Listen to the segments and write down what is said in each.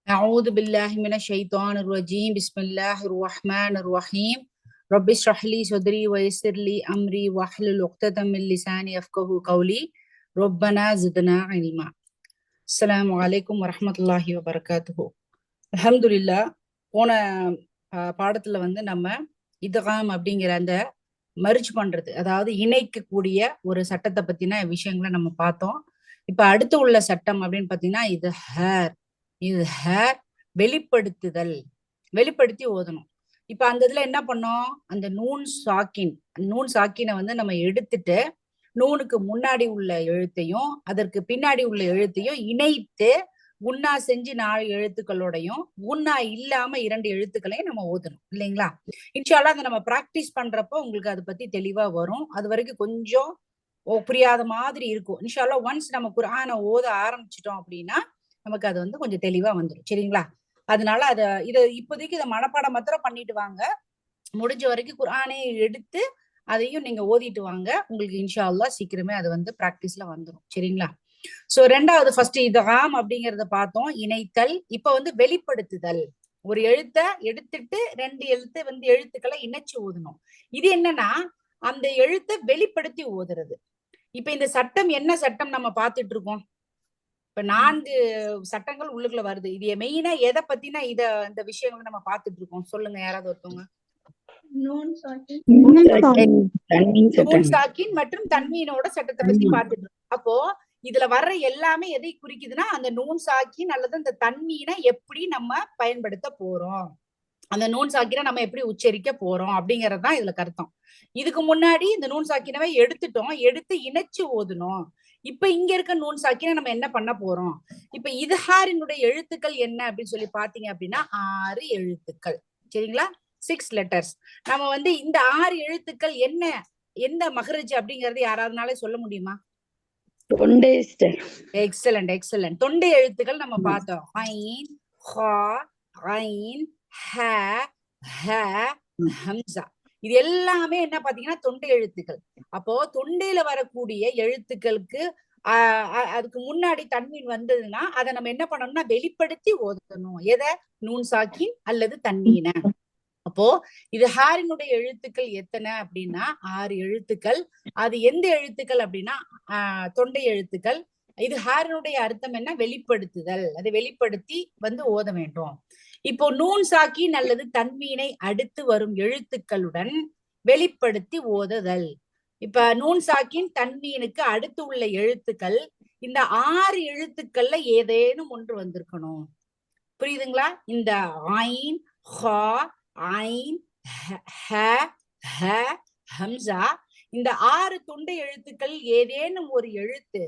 أعوذ بالله من الشيطان الرجيم بسم الله الرحمن الرحيم رب اشرح لي صدري ويسر لي أمري واحلل عقدة من لساني يفقهوا قولي ربنا زدنا علما. السلام عليكم ورحمة الله وبركاته. அல்ஹம்துலில்லாஹ். போன பாடத்துல நம்ம இத்காம் அப்படிங்கிற அந்த மர்ஜ் பண்றது, அதாவது இணைக்கக்கூடிய ஒரு சட்டத்தை பத்தின விஷயங்களை நம்ம பார்த்தோம். இப்ப அடுத்து உள்ள சட்டம் அப்படின்னு பாத்தீங்கன்னா இது ஹேர் வெளிப்படுத்துதல், வெளிப்படுத்தி ஓதணும். இப்ப அந்த இதுல என்ன பண்ணோம், அந்த நூன் சாக்கினை நம்ம எடுத்துட்டு நூனுக்கு முன்னாடி உள்ள எழுத்தையும் அதற்கு பின்னாடி உள்ள எழுத்தையும் இணைத்து உன்னா செஞ்சு 4 எழுத்துக்களோடையும் உன்னா இல்லாம 2 எழுத்துக்களையும் நம்ம ஓதணும் இல்லைங்களா? இன்ஷா அல்லாஹ் அதை நம்ம பிராக்டிஸ் பண்றப்போ உங்களுக்கு அதை பத்தி தெளிவா வரும். அது வரைக்கும் கொஞ்சம் புரியாத மாதிரி இருக்கும். இன்ஷா அல்லாஹ் ஒன்ஸ் நம்ம குர்ஆனை ஓத ஆரம்பிச்சிட்டோம் அப்படின்னா நமக்கு அது கொஞ்சம் தெளிவா வந்துடும். சரிங்களா? அதனால இதை இப்போதைக்கு இதை மனப்பாடம் மாத்திரம் பண்ணிட்டு வாங்க. முடிஞ்ச வரைக்கும் குர்ஆனை எடுத்து அதையும் நீங்க ஓதிட்டு வாங்க. உங்களுக்கு இன்ஷா அல்லாஹ் சீக்கிரமே அது பிராக்டிஸ்ல வந்துடும். சரிங்களா? சோ ரெண்டாவது ஃபர்ஸ்ட் இத்காம் அப்படிங்கறத பார்த்தோம், இணைத்தல். இப்ப வெளிப்படுத்துதல், ஒரு எழுத்தை எடுத்துட்டு 2 எழுத்துக்களை இணைச்சு ஓதணும். இது என்னன்னா அந்த எழுத்தை வெளிப்படுத்தி ஓதுறது. இப்ப இந்த சட்டம் என்ன சட்டம் நம்ம பார்த்துட்டு இருக்கோம்? இப்ப 4 சட்டங்கள் உள்ளுக்குள்ள வருது. இது மெயினா எதை பத்தினா இந்த விஷயங்களை நம்ம பார்த்துட்டு இருக்கோம்? சொல்லுங்க யாராவது ஒருத்தவங்க. நூன் சாக்கின் மற்றும் தன்வீனோட சட்டத்தை பத்தி பார்த்துட்டு இருக்கோம். அப்போ இதுல வர்ற எல்லாமே எதை குறிக்குதுன்னா அந்த நூன் சாக்கின் அல்லது அந்த தன்வீனை எப்படி நம்ம பயன்படுத்த போறோம், அந்த நூன் சாக்கினை நம்ம எப்படி உச்சரிக்க போறோம் அப்படிங்கறதுதான் இதுல கருத்தம். இதுக்கு முன்னாடி இந்த நூன் சாக்கினவை எடுத்துட்டோம், எடுத்து இணைச்சு ஓதணும். இப்ப இங்க இருக்க நூன் சாக்கினை நம்ம என்ன பண்ண போறோம்? இப்ப இத்ஹாரினுடைய எழுத்துக்கள் என்ன அப்படின்னு சொல்லி பாத்தீங்க அப்படின்னா 6 எழுத்துக்கள். சரிங்களா? 6 லெட்டர்ஸ். நம்ம இந்த 6 எழுத்துக்கள் என்ன, எந்த மஹ்ரஜ் அப்படிங்கறது யாராவதுனால சொல்ல முடியுமா? எக்ஸலண்ட். தொண்டை எழுத்துக்கள் நம்ம பார்த்தோம். ஐன், ஹா, ஐன், ஹ, ஹ, ஹம்சா. இது எல்லாமே என்ன பாத்தீங்கன்னா தொண்டை எழுத்துக்கள். அப்போ தொண்டையில வரக்கூடிய எழுத்துக்களுக்கு அதுக்கு முன்னாடி தன்வீன் வந்ததுன்னா அதை நம்ம என்ன பண்ணணும்னா வெளிப்படுத்தி ஓதணும். எதை? நூன் சாக்கின் அல்லது தன்வீன. அப்போ இது ஹாரினுடைய எழுத்துக்கள் எத்தனை அப்படின்னா 6 எழுத்துக்கள். அது எந்த எழுத்துக்கள் அப்படின்னா தொண்டை எழுத்துக்கள். இது ஹாரினுடைய அர்த்தம் என்ன? வெளிப்படுத்துதல். அதை வெளிப்படுத்தி ஓத வேண்டும். இப்போ நூன் சாக்கின் அல்லது தன்வீனை அடுத்து வரும் எழுத்துக்களுடன் வெளிப்படுத்தி ஓதுதல். இப்ப நூன் சாக்கின் தன்வீனுக்கு அடுத்து உள்ள எழுத்துக்கள் இந்த 6 எழுத்துக்கள்ல ஏதேனும் ஒன்று வந்திருக்கணும். புரியுதுங்களா? இந்த ஐன், ஹா, ஐன், ஹ, ஹ, ஹம்சா, இந்த 6 தொண்டை எழுத்துக்கள் ஏதேனும் ஒரு எழுத்து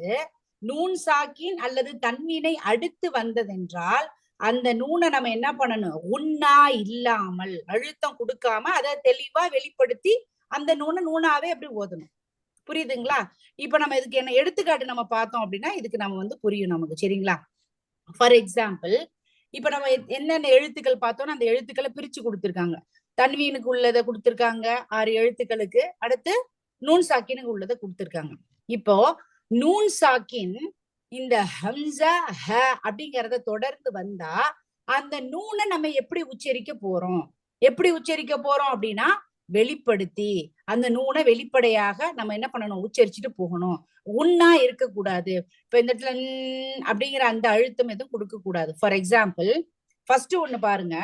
நூன் சாக்கின் அல்லது தன்வீனை அடுத்து வந்ததென்றால் அந்த நூனை நம்ம என்ன பண்ணணும்? உன்னா இல்லாமல் அழுத்தம் கொடுக்காம அதை தெளிவா வெளிப்படுத்தி அந்த நூனாவே அப்படி ஓதணும். புரியுதுங்களா? இப்ப நம்ம இதுக்கு என்ன எடுத்துக்காட்டு நம்ம பார்த்தோம் அப்படின்னா இதுக்கு நம்ம புரியும் நமக்கு. சரிங்களா? ஃபார் எக்ஸாம்பிள், இப்ப நம்ம என்னென்ன எழுத்துக்கள் பார்த்தோம்னா அந்த எழுத்துக்களை பிரிச்சு கொடுத்திருக்காங்க. தன்வீனுக்கு உள்ளதை கொடுத்திருக்காங்க 6 எழுத்துக்களுக்கு, அடுத்து நூன் சாக்கினுக்கு உள்ளதை கொடுத்திருக்காங்க. இப்போ நூன் சாக்கின் இந்த ஹம்சா ஹ அப்படிங்கறத தொடர்ந்து வந்தா அந்த நூனை நம்ம எப்படி உச்சரிக்க போறோம்? எப்படி உச்சரிக்க போறோம் அப்படின்னா வெளிப்படுத்தி அந்த நூனை வெளிப்படையாக நம்ம என்ன பண்ணணும்? உச்சரிச்சுட்டு போகணும். உன்னா இருக்கக்கூடாது. இப்ப இந்த இடத்துல அப்படிங்கிற அந்த அழுத்தம் எதுவும் கொடுக்க கூடாது. ஃபார் எக்ஸாம்பிள் ஃபர்ஸ்ட் ஒண்ணு பாருங்க,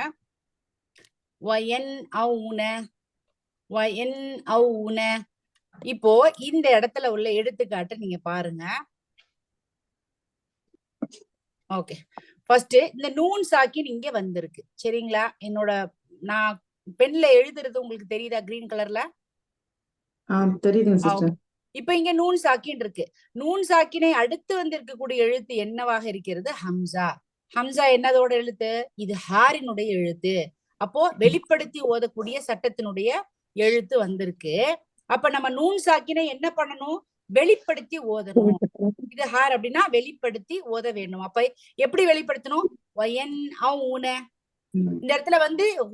இப்போ இந்த இடத்துல உள்ள எடுத்துக்காட்டு நீங்க பாருங்க. ஓகே, ஃபர்ஸ்ட் இந்த நூன் சாக்கின் இங்க வந்திருக்கு. சரிங்களா? நான் பென்ல எழுதுறது உங்களுக்கு தெரியுதா? கிரீன் கலர்ல தெரியுதுங்க சிஸ்டர். இப்ப இங்க நூன் சாக்கின் இருக்கு. நூன் சாக்கினை அடுத்து வந்திருக்கக்கூடிய எழுத்து என்னவாக இருக்கிறது? ஹம்சா. ஹம்சா என்னதோட எழுத்து? இது ஹாரினுடைய எழுத்து. அப்போ வெளிப்படுத்தி ஓதக்கூடிய சட்டத்தினுடைய எழுத்து வந்திருக்கு. அப்ப நம்ம நூன் சாக்கினை என்ன பண்ணணும்? வெளிப்படுத்தி ஓதணும். இது ஹார் அப்படின்னா வெளிப்படுத்தி ஓத வேணும். அப்ப எப்படி வெளிப்படுத்தணும்? இந்த இடத்துல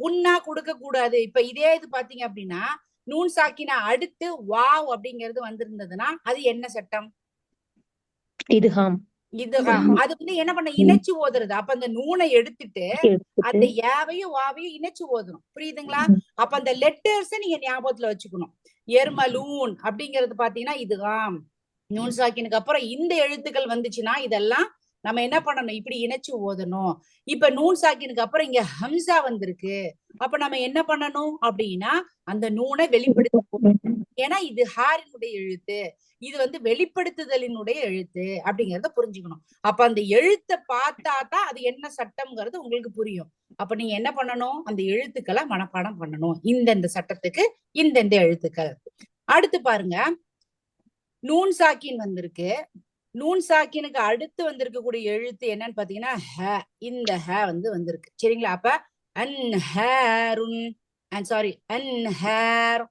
உன்னா கொடுக்க கூடாது. இப்ப இதே இது பாத்தீங்க அப்படின்னா நூன் சாக்கினா அடுத்து வாவ் அப்படிங்கிறது வந்திருந்ததுன்னா அது என்ன சட்டம்? இத்காம். இதுகாம். அது வந்து என்ன பண்ண இணைச்சு ஓதுறது. அப்ப அந்த நூனை எடுத்துட்டு அந்த யாவையும் வாவையும் இணைச்சு ஓதணும். புரியுதுங்களா? அப்ப அந்த லெட்டர்ஸ் நீங்க ஞாபகத்துல வச்சுக்கணும். எர்மலூன் அப்படிங்கிறது பாத்தீங்கன்னா இதுகாம். நூன் சாக்கினுக்கு அப்புறம் இந்த எழுத்துக்கள் வந்துச்சுன்னா இதெல்லாம் நம்ம என்ன பண்ணணும், இப்படி இணைச்சு ஓதணும். இப்ப நூன் சாக்கினுக்கு அப்புறம் இங்க ஹம்சா வந்திருக்கு. அப்ப நம்ம என்ன பண்ணணும் அப்படின்னா அந்த நூனை வெளிப்படுத்தி, ஏன்னா இது ஹாரினுடைய எழுத்து, இது வந்து வெளிப்படுத்துதலினுடைய எழுத்து அப்படிங்கறத புரிஞ்சுக்கணும். அப்ப அந்த எழுத்தை பார்த்தா தான் அது என்ன சட்டம்ங்கிறது உங்களுக்கு புரியும். அப்ப நீங்க என்ன பண்ணணும், அந்த எழுத்துக்களை மனப்பாடம் பண்ணணும். இந்தந்த சட்டத்துக்கு இந்தந்த எழுத்துக்கள். அடுத்து பாருங்க, நூன் சாக்கின் வந்திருக்கு. நூன் சாக்கினுக்கு அடுத்து வந்திருக்கக்கூடிய எழுத்து என்னன்னு பாத்தீங்கன்னா ஹ. இந்த ஹ வந்து வந்திருக்கு. சரிங்களா? அப்ப அன்ஹாருன், சாரி, அன்ஹார்,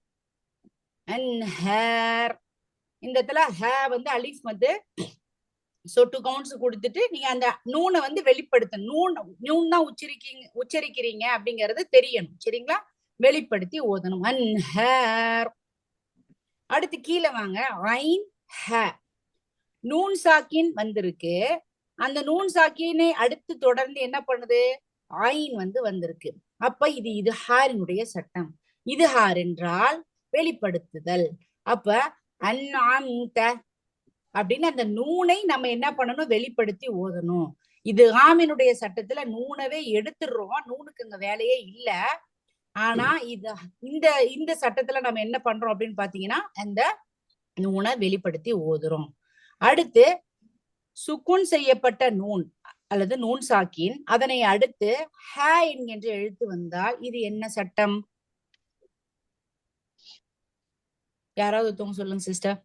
அன்ஹார். இந்த இடத்துல ஹ வந்து அலிஃப் வந்து டூ கவுண்ட்ஸ் கொடுத்துட்டு நீங்க அந்த நூனை வந்து வெளிப்படுத்தணும். நூன் தான் உச்சரிக்கிறீங்க அப்படிங்கறது தெரியணும். சரிங்களா? வெளிப்படுத்தி ஓதணும். அன்ஹார். அடுத்து கீழே வாங்க, ஐன் ஹ. நூன் சாக்கின் வந்திருக்கு. அந்த நூன் சாக்கினை அடுத்து தொடர்ந்து என்ன பண்ணுது, ஐன் வந்து வந்திருக்கு. அப்ப இது இதுஹாரினுடைய சட்டம். இதுஹார் என்றால் வெளிப்படுத்துதல். அப்ப அன்அம்த அப்படின்னு அந்த நூனை நம்ம என்ன பண்ணணும், வெளிப்படுத்தி ஓதணும். இது ஆமினுடைய சட்டத்துல நூனவே எடுத்துடுறோம். நூனுக்கு இங்க வேலையே இல்ல. ஆனா இது இந்த இந்த சட்டத்துல நம்ம என்ன பண்றோம் அப்படின்னு பாத்தீங்கன்னா அந்த நூனை வெளிப்படுத்தி ஓதுறோம். அடுத்து சுக்குன் செய்யப்பட்ட நூன் அல்லது நூன் சாக்கின், அதனை அடுத்து ஹ என்கின்ற எழுத்து வந்தால் இது என்ன சட்டம்? யாராவது ஒருத்தவங்க சொல்லுங்க சிஸ்டர்.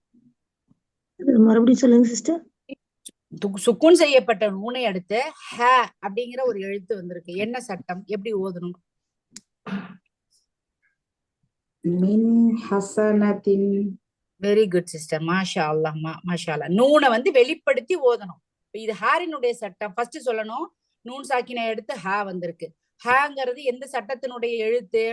மறுபடியும் சொல்லுங்க சிஸ்டர். சுக்குன் செய்யப்பட்ட நூனை அடுத்து ஹ அப்படிங்கிற ஒரு எழுத்து வந்திருக்கு. என்ன சட்டம், எப்படி ஓதணும்? மின் ஹசனத்தின். வெரி குட் சிஸ்டர், மாஷா அல்லாஹ், மாஷா அல்லாஹ். நூனை வந்து வெளிப்படுத்தி ஓதணும். இது ஹாரினுடைய சட்டம். ஃபர்ஸ்ட் சொல்லணும், நூன் சாக்கினை எடுத்து ஹ வந்திருக்கு. ஹங்கிறது எந்த சட்டத்தினுடைய எழுத்து?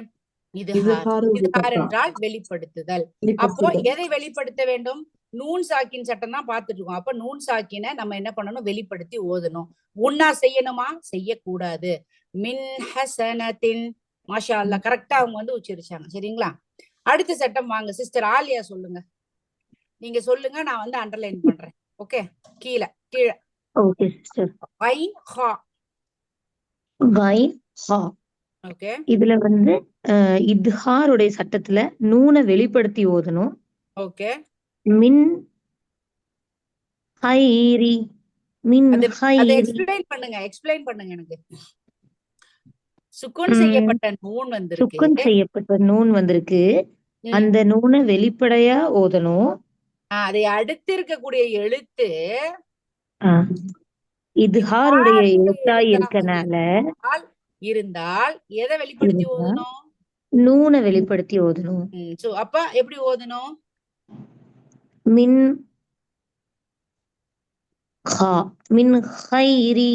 இதுஹார். இதுஹார் என்றால் வெளிப்படுத்துதல். அப்போ எதை வெளிப்படுத்த வேண்டும்? நூன் சாக்கின் சட்டம் தான் பார்த்துட்டு இருக்கோம். அப்ப நூன் சாக்கினை நம்ம என்ன பண்ணணும், வெளிப்படுத்தி ஓதணும். உன்னா செய்யணுமா? செய்யக்கூடாது. மின் ஹசனத்தின். மாஷா அல்லாஹ், கரெக்டா அவங்க வந்து உச்சரிச்சாங்க. சரிங்களா? அடுத்த சட்டம் வாங்க சிஸ்டர் ஆலியா சொல்லுங்க. நீங்க சொல்லுங்க, நான் வந்து அண்டர்லைன் பண்றேன். ஓகே, கீழே கீழே. Okay sister. ஐன் ஹா. ஐன் ஹா. ஓகே. இதுல வந்து இத்ஹாருடைய சட்டத்துல நூனை வெளிப்படுத்தி ஓதணும். ஓகே. மின் ஹைரி. மின் அதை ஹைரி. எக்ஸ்பிளைன் பண்ணுங்க எனக்கு. சுக்குன் செய்யப்பட்ட நூன் வந்திருக்கு. சுக்குன் செய்யப்பட்ட நூன் வந்திருக்கு. அந்த நூனை வெளிப்படையா ஓதணும். அதை அடுத்து இருக்கக்கூடிய எழுத்து இதுஹாருடைய எழுத்தா இருக்கனால இருந்தால் எதை வெளிப்படுத்தி ஓதணும்? நூனை வெளிப்படுத்தி ஓதணும். அப்ப எப்படி ஓதணும்? மின் ஹா. மின் ஹைரி.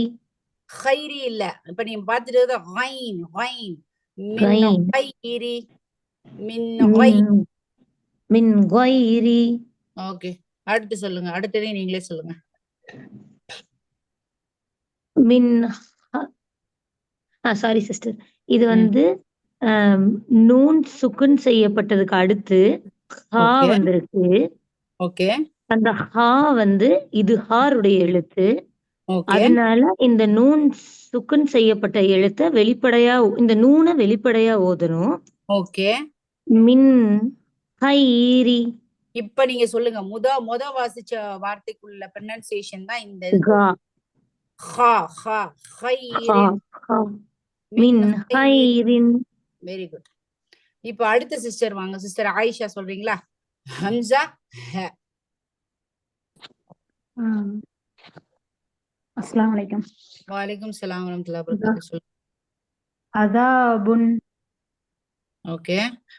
ஹைரி இல்ல, இப்ப நீங்க பாத்துட்டு ஐன் ஐன். மின் ஹைரி. மின் மின் கைரி. ஓகே, அடுத்து சொல்லுங்க. அடுத்ததே நீங்களே சொல்லுங்க. மின் சாரி சிஸ்டர், இது வந்து நூன் சுக்குன் செய்யப்பட்டதுக்கு அடுத்து ஹா வந்திருக்கு. ஓகே. அந்த ஹா வந்து இதுஹாருடைய எழுத்து. அதனால இந்த நூன் சுக்குன் செய்யப்பட்ட எழுத்தை வெளிப்படையா, இந்த நூனை வெளிப்படையா ஓதணும். ஓகே. மின் ஹைரி. இப்ப நீங்க சொல்லுங்க, முத வாசிச்ச வார்த்தைக்குள்ள ப்ரொனன்சியேஷன் தான் இந்த கா. ஹா ஹா ஹைரின். மின் ஹைரின். Very good. இப்ப அடுத்த சிஸ்டர் வாங்க. சிஸ்டர் ஆயிஷா சொல்றீங்களா? ஹம்சா ஹ. அஸ்ஸலாமு அலைக்கும். வலைக்கும் ஸலாம் வ ரஹ்மத்துல்லாஹி வ பரகாத்துஹு. அதாபுன். ஓகே,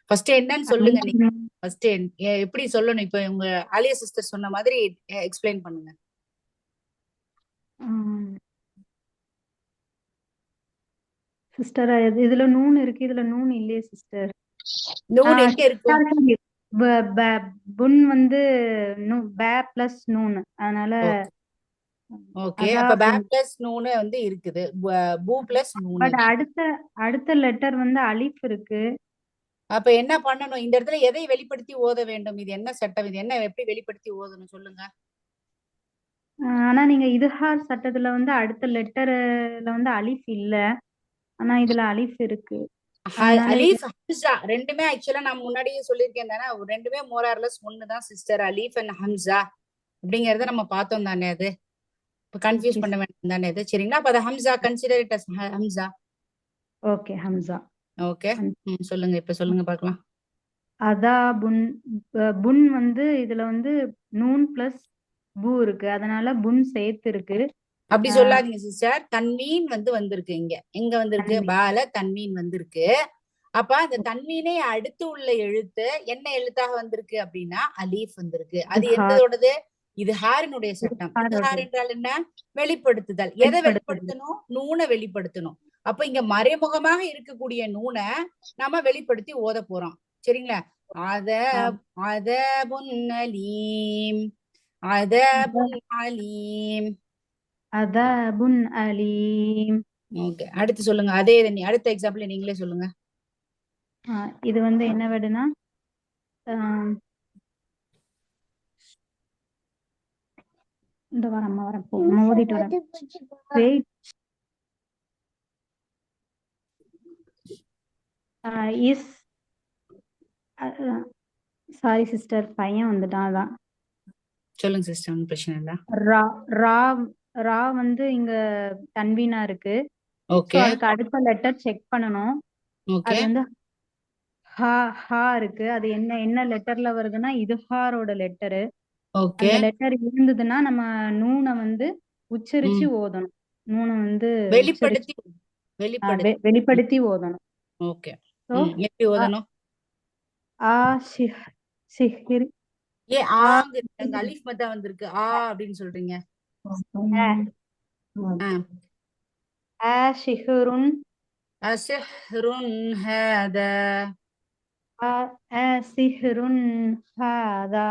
ஃபர்ஸ்ட் என்னன்னு சொல்லுங்க. நீங்க ஃபர்ஸ்ட் எப்படி சொல்லணும்? இப்ப உங்க ஆலியா சிஸ்டர் சொன்ன மாதிரி எக்ஸ்பிளைன் பண்ணுங்க. சிஸ்டர் இதுல நூன் இருக்கு, இதுல நூன் இல்லையே சிஸ்டர். நூன் எங்க இருக்கு? புன் வந்து ப பிளஸ் நூன், அதனால ஓகே, அதா அப்ப பே புன். பிளஸ் நூனு வந்து இருக்குது, பூ பிளஸ் நூனு. பட் அடுத்த லெட்டர் வந்து அலிஃப் இருக்கு. அப்ப என்ன பண்ணணும் இந்த இடத்துல? எதை வெளிப்படுத்தி ஓத வேண்டும்? இது என்ன சட்டம்? இது என்ன எப்படி வெளிப்படுத்தி ஓதணும் சொல்லுங்க. ஆனா நீங்க இதுஹார் சட்டத்துல வந்து அடுத்த லெட்டர்ல வந்து அலிஃப் இல்ல. ஆனா இதுல அலிஃப் இருக்கு. அதனால இது அலீஃப் ஹம்சா ரெண்டுமே ஆக்சுவலா நான் முன்னாடியே சொல்லியிருக்கேன் தானே, ரெண்டுமே மோரார்லஸ் ஒண்ணுதான் சிஸ்டர். அலீஃப் அண்ட் ஹம்சா அப்படிங்கறத நம்ம பார்த்தோம் தானே. அது இப்ப கன்ஃபியூஸ் ஓகே பண்ண வேண்டாம் தானே இது. சரிங்களா? அப்ப அது Hamsa, consider it as Hamsa. Okay Hamsa. Okay, சொல்லுங்க, இப்ப சொல்லுங்க பார்க்கலாம். அதா புன். புன் வந்து இதுல வந்து நூன் பிளஸ் பூ இருக்கு, அதனால புன் சேர்த்து இருக்கு. அப்படி சொல்லாதீங்க சிஸ்டர். தன்வீன் வந்து வந்திருக்கு. இங்க எங்க வந்திருக்கு? தன்வீன். பால தன்வீன் வந்திருக்கு. அப்ப அந்த தன்வீனை அடுத்து உள்ள எழுத்து என்ன எழுத்தாக வந்திருக்கு அப்படின்னா அலீஃப் வந்திருக்கு. அது இதுஹார். எந்ததோடது? இது ஹாரினுடைய சட்டம். இது இதுஹாரோட ஹார் என்றால் என்ன? வெளிப்படுத்துதல். எதை வெளிப்படுத்துது. வெளிப்படுத்தணும்? நூனை வெளிப்படுத்தணும். அப்ப இங்க மறைமுகமாக இருக்கக்கூடிய நூனை நாம வெளிப்படுத்தி ஓத போறோம். சரிங்களா? அத அதபுன் அலீம், அதபுன் அலீம். அதபுன் அலீம். ஓகே, அடுத்து சொல்லுங்க. அதே அடுத்த எக்ஸாம்பிள் நீங்களே சொல்லுங்க. இது வந்து என்ன வேர்டுனா இந்த வாரம் அம்மா வரேன், போ அம்மா ஓதிட்டு வரேன். வெயிட். இஸ் சாரி சிஸ்டர், பையன் வந்துட்டான் அதான். சொல்லுங்க சிஸ்டர், ஒன்றும் பிரச்சனை இல்ல. ரா ரா ரா வந்து இங்க தன்வீனா இருக்கு. ஸோ ஓகே அதுக்கு அடுத்த லெட்டர் செக் பண்ணணும். ஓகே அது வந்து ஹா ஹா இருக்கு. அது என்ன லெட்டர்ல வருதுன்னா இதுஹாரோட லெட்டரு. ஓகே. அந்த லெட்டர் இருந்ததுன்னா நம்ம நூனை வந்து உச்சரிச்சு ஓதணும். நூனை வந்து வெளிப்படுத்தி உச்சரிச்சு வெளிப்படுத்தி. வெளிப்படுத்தி ஓதணும். ஓகே, ஸோ எப்படி ஓதணும்? ஆ சிஹிர் ஏன் ஆங்க அங்க அலிஃப் மத்தா வந்திருக்கு, ஆ அப்படின்னு சொல்றீங்க? ஷிஹருன் அஸ்ஹ்ருன் ஹாதா. சிஹருன் ஹாதா.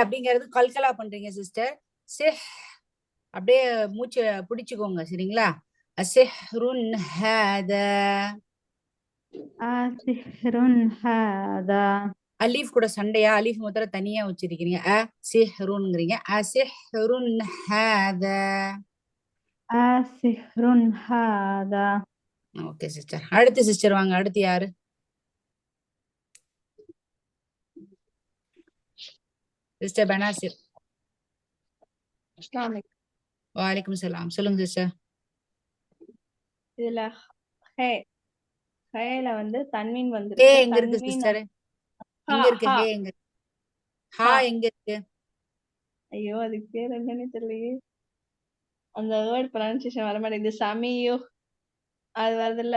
அப்படிங்கிறது கல்கலா பண்றீங்க சிஸ்டர். சிஹ் அப்படியே மூச்சை பிடிச்சுக்கோங்க. சரிங்களா? அஸ்ஹ்ருன் ஹாதா. சிஹருன் ஹாதா. அலீஃப் கூட சண்டையா? அலீஃப் முதல்ல தனியா வச்சிருக்கீங்க. சிஹ்ருன்ங்கறீங்க. அஸ்ஹ்ருன் ஹாதா. சிஹருன் ஹாதா. Okay sister. அடுத்து சிஸ்டர் வாங்க. அடுத்து யாரு? சிஸ்டர் பனாசிர். வலைக்கும் சலாம். சொல்லுங்க சிஸ்டர். இதுல ஹேல வந்து தன்வீன் ஹே வந்திருக்கு. எங்க இருக்கு தன்வீன் சிஸ்டர்? எங்க இருக்கு ஹே? எங்க இருக்கு? ஹா எங்க இருக்கு? ஐயோ அதுக்கு பேர் என்னன்னு தெரியலையே. அந்த வேர்ட் ப்ரொனன்சியேஷன் வர மாட்டேங்குது. சமியோ அது வருதுல்ல.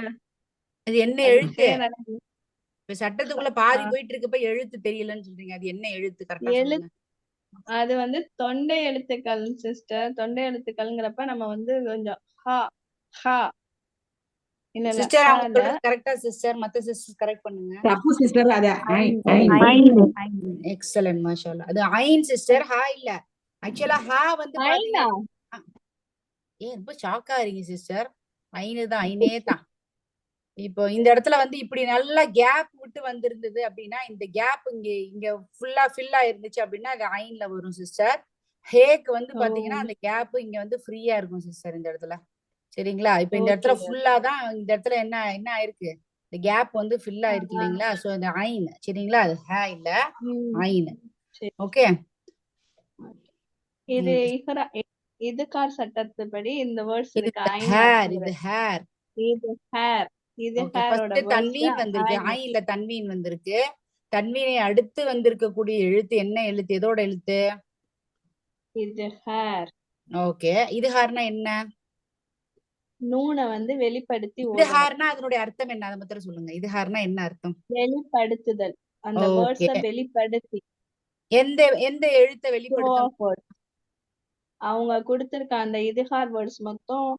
அது என்ன அது எழுத்து? பேர் எனக்கு இப்ப சட்டத்துக்குள்ள பாதி போயிட்டு இருக்கப்ப எழுத்து தெரியலன்னு சொல்றீங்க. அது என்ன எழுத்து? கரெக்டா சொல்லுங்க. அது வந்து தொண்டை எழுத்துக்கள் சிஸ்டர். தொண்டை எழுத்துக்கள்ங்கிறப்ப நம்ம வந்து கொஞ்சம் ஹா ஹா இல்ல சிஸ்டர் ஹா அவங்க இல்ல. சொல்றது கரெக்டா சிஸ்டர்? மத்த சிஸ்டர் கரெக்ட் பண்ணுங்க. தப்பு சிஸ்டர். அது எக்ஸலென்ட், மாஷாஅல்லாஹ். அது ஐன் சிஸ்டர், ஹா இல்ல. ஆக்சுவலா ஹா வந்து ஐனா பாத்தீங்கன்னா ரொம்ப ஷாக்கா இருக்கீங்க சிஸ்டர். ஐனு தான், ஐனே தான். இப்போ இந்த இடத்துல வந்து இப்படி நல்லா கேப் விட்டு வந்திருந்தது அப்படின்னா, இந்த கேப் இங்க இங்க ஃபுல்லா ஃபில் ஆயிருந்துச்சு அப்படின்னா அது ஐன்ல வரும் சிஸ்டர். ஹேக்கு வந்து பாத்தீங்கன்னா அந்த கேப் இங்க வந்து ஃப்ரீயா இருக்கும் சிஸ்டர் இந்த இடத்துல. சரிங்களா? இப்ப இந்த இடத்துல ஃபுல்லா தான், இந்த இடத்துல என்ன என்ன ஆயிருக்கு? இந்த கேப் வந்து ஃபில் ஆயிருக்கு இல்லைங்களா? சோ இந்த ஐன். சரிங்களா? அது ஹே இல்ல, ஐன். ஓகே. இது இதுகார் சட்டத்துப்படி இந்த வேர்ட்ஸ் இருக்கு. ஹேர், இது ஹேர். இது ஹேர். இது ஹேரோட ஃபர்ஸ்ட் தன்வீன் வந்திருக்கு. ஐன்ல தன்வீன் வந்திருக்கு. தன்வீனை அடுத்து வந்திருக்கக்கூடிய எழுத்து என்ன எழுத்து? எதோட எழுத்து? இது ஹேர். ஓகே, இது ஹார்னா என்ன? நூனை வந்து வெளிப்படுத்தி இது ஹார்னா அதனுடைய அர்த்தம் என்ன? அதை மாத்திரம் சொல்லுங்க. இது ஹார்னா என்ன அர்த்தம்? வெளிப்படுத்துதல். அந்த வேர்ட்ஸ வெளிப்படுத்தி. எந்த எந்த எழுத்தை வெளிப்படுத்தணும்? அவங்க கொடுத்திருக்க அந்த இதுஹார் வேர்ட்ஸ் மொத்தம்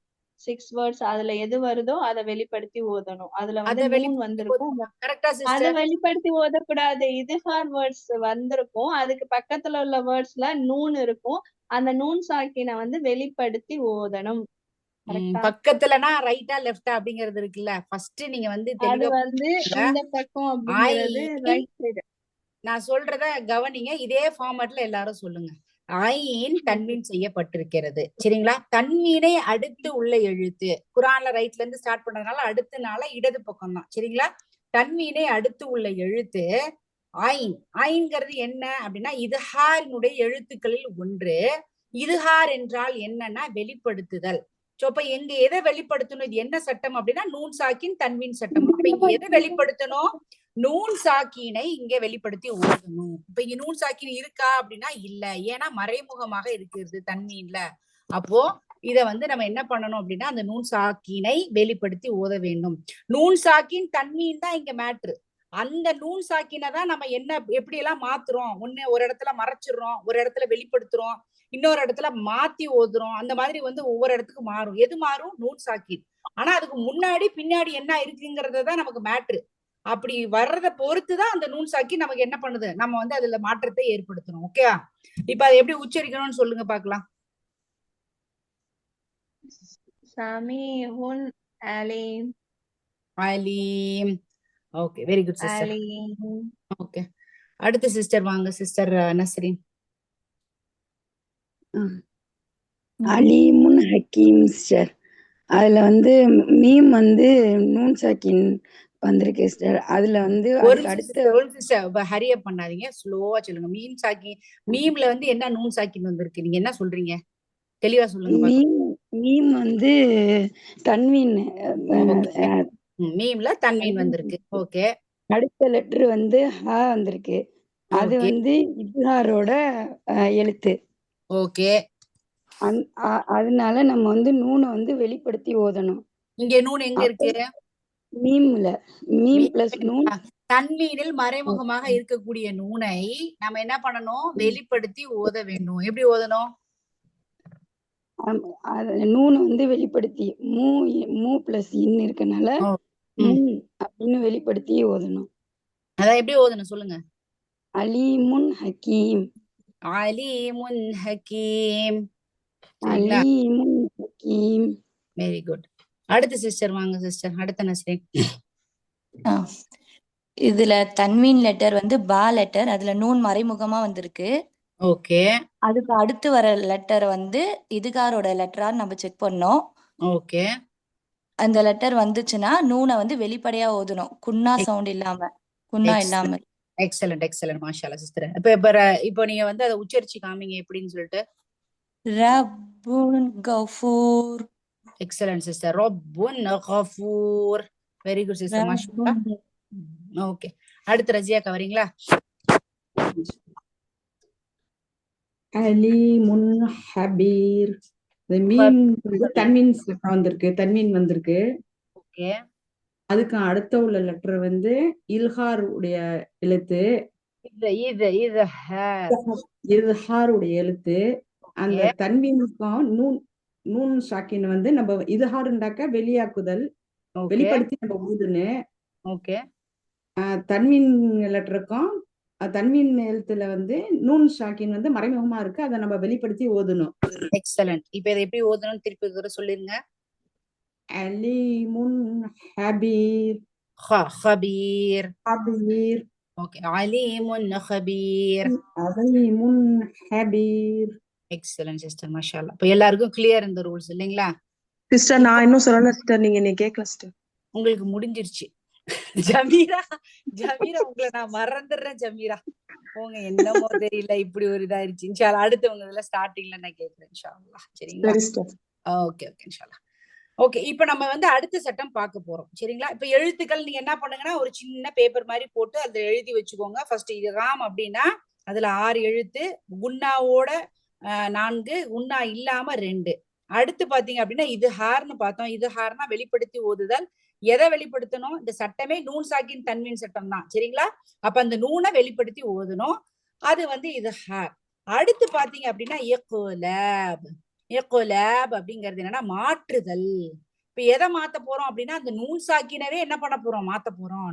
6 வேர்ட்ஸ் அதுல எது வருதோ அதை வெளிப்படுத்தி ஓதணும். அதுல அத வந்து நூன் வெளிப்படுத்தி வந்திருக்கும். கரெக்டா அதை சிஸ்டர்? வெளிப்படுத்தி ஓதக்கூடாது. இதுஹார் வேர்ட்ஸ் வந்திருக்கும். அதுக்கு பக்கத்துல உள்ள வேர்ட்ஸ்ல நூன் இருக்கும். அந்த நூன் சாக்கினை வந்து வெளிப்படுத்தி ஓதணும். கரெக்டா? பக்கத்துலனா ரைட்டா லெஃப்டா அப்படிங்கறது இருக்குல்ல. ஃபர்ஸ்ட் நீங்க வந்து அது தெளிவா வந்து இந்த பக்கம் அப்படிங்கிறது ரைட் சைடு. நான் சொல்றத கவனிங்க. இதே ஃபார்மட்ல எல்லாரும் சொல்லுங்க. ஐன் தன்வீன் செய்யப்பட்டிருக்கிறது. சரிங்களா? தன்வீனை அடுத்து உள்ள எழுத்து. குர்ஆன்ல ரைட்ல இருந்து ஸ்டார்ட் பண்றதுனால அடுத்த நாள இடது பக்கம் தான். சரிங்களா? தன்வீனை அடுத்து உள்ள எழுத்து ஐன். ஐன்ங்கிறது என்ன அப்படின்னா இதுஹாரினுடைய எழுத்துக்களில் ஒன்று. இதுஹார் என்றால் என்னன்னா வெளிப்படுத்துதல். அப்ப எங்க எதை வெளிப்படுத்தணும்? இது என்ன சட்டம் அப்படின்னா நூன் சாக்கின் தன்வீன் சட்டம். அப்ப இங்க எதை வெளிப்படுத்தணும்? நூன் சாக்கினை இங்க வெளிப்படுத்தி ஓதணும். இப்ப இங்க நூன் சாக்கின் இருக்கா அப்படின்னா இல்ல. ஏன்னா மறைமுகமாக இருக்கிறது தன்வீன்ல. அப்போ இத வந்து நம்ம என்ன பண்ணணும் அப்படின்னா அந்த நூன் சாக்கினை வெளிப்படுத்தி ஓத வேண்டும். நூன் சாக்கின் தன்வீன் தான் இங்க மேட்ரு. அந்த நூன் சாக்கினை தான் நம்ம என்ன எப்படி எல்லாம் மாத்துறோம். ஒண்ணு ஒரு இடத்துல மறைச்சிடுறோம், ஒரு இடத்துல வெளிப்படுத்துறோம், இன்னொரு இடத்துல மாத்தி ஓதுறோம். அந்த மாதிரி வந்து ஒவ்வொரு இடத்துக்கு மாறும். எது மாறும்? நூன் சாக்கின். ஆனா அதுக்கு முன்னாடி பின்னாடி என்ன இருக்குங்கிறதுதான் நமக்கு மேட்ரு. அப்படி வர்றத பொறுத்துதான் அந்த நூன் சாக்கின் நமக்கு என்ன பண்ணுது, நம்ம வந்து அதுல மாற்றத்தை ஏற்படுத்தணும். ஓகேவா? இப்ப அதை எப்படி உச்சரிக்கணும்னு சொல்லுங்க பாக்கலாம். சமீஉன் அலீம். அலீம். Okay, very good sister. அலீம். ஓகே, அடுத்த சிஸ்டர் வாங்க. சிஸ்டர் நஸ்ரீன். அலீமுன் ஹக்கீம் சிஸ்டர். அதுல வந்து மீம் வந்து நூன் சாக்கின் வந்திருக்கு சிஸ்டர். அதுல வந்து ஒரு அதுக்கு சிஸ்டர் ஹரி அப் பண்ணாதீங்க, ஸ்லோவா சொல்லுங்க. மீம் சாக்கி மீம்ல வந்து என்ன நூன் சாக்கின் வந்திருக்கு? நீங்க என்ன சொல்றீங்க? தெளிவா சொல்லுங்க பாக்கலாம். மீம் வந்து தன்வீன் மீம்ல தன்வீன் வந்திருக்கு. ஓகே, அடுத்த லெட்டர் வந்து ஹ வந்திருக்கு. அது ஓகே, வந்து இத்ஹாரோட எழுத்து. ஓகே. அதனால நம்ம வந்து நூனை வந்து வெளிப்படுத்தி ஓதணும். இங்க நூன் எங்க இருக்கு? மீம்ல மீம் பிளஸ் நூன். தன்வீனில் மறைமுகமாக இருக்கக்கூடிய நூனை நம்ம என்ன பண்ணணும்? வெளிப்படுத்தி ஓத வேண்டும். எப்படி ஓதணும்? நூனை வந்து வெளிப்படுத்தி மூ பிளஸ் இன் இருக்கனால அப்படின்னு வெளிப்படுத்தி ஓதணும். அதான் எப்படி ஓதணும் சொல்லுங்க. அலீமுன் ஹக்கீம். அலீமுன் ஹக்கீம். அலீமுன் ஹக்கீம். Very good. அடுத்த சிஸ்டர் வாங்க சிஸ்டர். அடுத்த நஸ்ரீன். இதுல தன்வீன் லெட்டர் வந்து பா லெட்டர். அதுல நூன் மறைமுகமா வந்திருக்கு. ஓகே, அதுக்கு அடுத்து வர லெட்டர் வந்து இதுகாரோட லெட்டரா நம்ம செக் பண்ணோம். ஓகே. அந்த லெட்டர் வந்துச்சுன்னா நூனை வந்து வெளிப்படையா ஓதணும், குன்னா சவுண்ட் இல்லாம, குன்னா இல்லாம. எக்ஸலென்ட், எக்ஸலென்ட், மாஷாஅல்லாஹ் சிஸ்டர். இப்போ நீங்க வந்து அதை உச்சரிச்சு காமிங்க எப்படின்னு சொல்லிட்டு. ரப்புன் கஃபூர். Excellent sister. ரப்புன் கஃபூர். வெரி குட் சிஸ்டர், மாஷாஅல்லாஹ். ஓகே, அடுத்து ரஜியா வரீங்களா? அலீமுன் ஹபீர். மீம் வந்து தன்வீன் வந்திருக்கு, தன்வீன் வந்திருக்கு. ஓகே. அதுக்கு அடுத்த உள்ள லெட்டர் வந்து இல்ஹார் உடைய எழுத்து. இல்ஹார் உடைய எழுத்து. அந்த தன்வீனுக்கும் நூன் ஷாக்கின் வந்து நம்ம இதுஹார்ண்டாக்க வெளியாக்குதல், வெளிப்படுத்தி நம்ம ஊதுன்னு. ஓகே. தன்வீன் லெட்டருக்கும் தன்வீன் எழுத்துல வந்து நூன் ஷாக்கின் வந்து மறைமுகமா இருக்கு, அதை நம்ம வெளிப்படுத்தி ஓதணும். எக்ஸலென்ட். இப்ப இதை எப்படி ஓதணும் திருப்பி சொல்லிருங்க. அலீமுன் ஹபீர். ஹபீர். ஹபீர். ஓகே, அலீமுன் ஹபீர். அலீமுன் ஹபீர். எக்ஸலென்ட் சிஸ்டர், மாஷாஅல்லாஹ். இப்போ எல்லாருக்கும் கிளியர் இந்த ரூல்ஸ் இல்லைங்களா சிஸ்டர்? நான் இன்னும் சொல்லல சிஸ்டர், நீங்க என்ன கேட்கல சிஸ்டர். உங்களுக்கு முடிஞ்சிருச்சு. ஜமீரா உங்களை நான் மறந்துடுறேன் ஜமீரா. போங்க, என்னமோ தெரியல, இப்படி ஒரு இதாயிருச்சு. இன்ஷால்லா அடுத்தவங்க இதுல ஸ்டார்டிங்ல நான் கேட்கிறேன் இன்ஷால்லா. சரிங்களா? ஓகே, ஓகே, இன்ஷால்லா. ஓகே, இப்ப நம்ம வந்து அடுத்த சட்டம் பார்க்க போறோம். சரிங்களா? இப்ப எழுத்துக்கள் நீங்க என்ன பண்ணுங்கன்னா ஒரு சின்ன பேப்பர் மாதிரி போட்டு அதுல எழுதி வச்சுக்கோங்க. ஃபர்ஸ்ட் இதுகாம் அப்படின்னா அதுல 6 எழுத்து, குன்னாவோட 4, குன்னா இல்லாம 2. அடுத்து பாத்தீங்க அப்படின்னா இது ஹார்னு பார்த்தோம். இது ஹார்னா வெளிப்படுத்தி ஓதுதல். எதை வெளிப்படுத்தணும்? இந்த சட்டமே நூன் சாக்கின் தன்வீன் சட்டம் தான். சரிங்களா? அப்ப அந்த நூனை வெளிப்படுத்தி ஓதணும். அது வந்து இது ஹார். அடுத்து பாத்தீங்க அப்படின்னா இக்லாப். இக்லாப் அப்படிங்கிறது என்னன்னா மாற்றுதல். இப்ப எதை மாத்த போறோம் அப்படின்னா அந்த நூன் சாக்கினவே என்ன பண்ண போறோம், மாத்த போறோம்.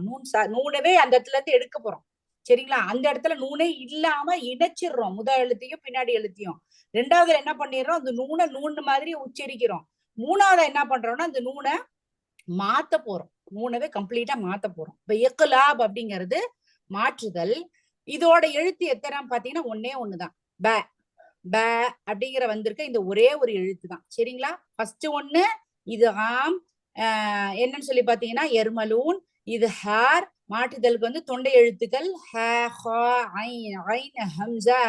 நூனவே அந்த இடத்துல இருந்து எடுக்க போறோம். சரிங்களா? அந்த இடத்துல நூனே இல்லாம இணைச்சிடுறோம், முதல் எழுத்தையும் பின்னாடி எழுத்தையும். ரெண்டாவதுல என்ன பண்ணிடுறோம், அந்த நூனை நூன் மாதிரி உச்சரிக்கிறோம். மூணாவது என்ன பண்றோம்னா அந்த நூனை மாத்த போறோம், நூனவே கம்ப்ளீட்டா மாத்த போறோம். இப்ப இக்லாப் அப்படிங்கிறது மாற்றுதல். இதோட எழுத்து எத்தனை பாத்தீங்கன்னா ஒன்னே ஒண்ணுதான், ப. ப அப்படிங்கிற வந்திருக்க இந்த ஒரே ஒரு எழுத்து தான். சரிங்களா? ஃபர்ஸ்ட் ஒண்ணு இது ஆம், என்னன்னு சொல்லி பாத்தீங்கன்னா எர்மலூன். இது ஹார், மாற்றுதலுக்கு வந்து தொண்டை எழுத்துக்கள் ஹ, ஹ, ஐன், ஐன், ஹம்சா,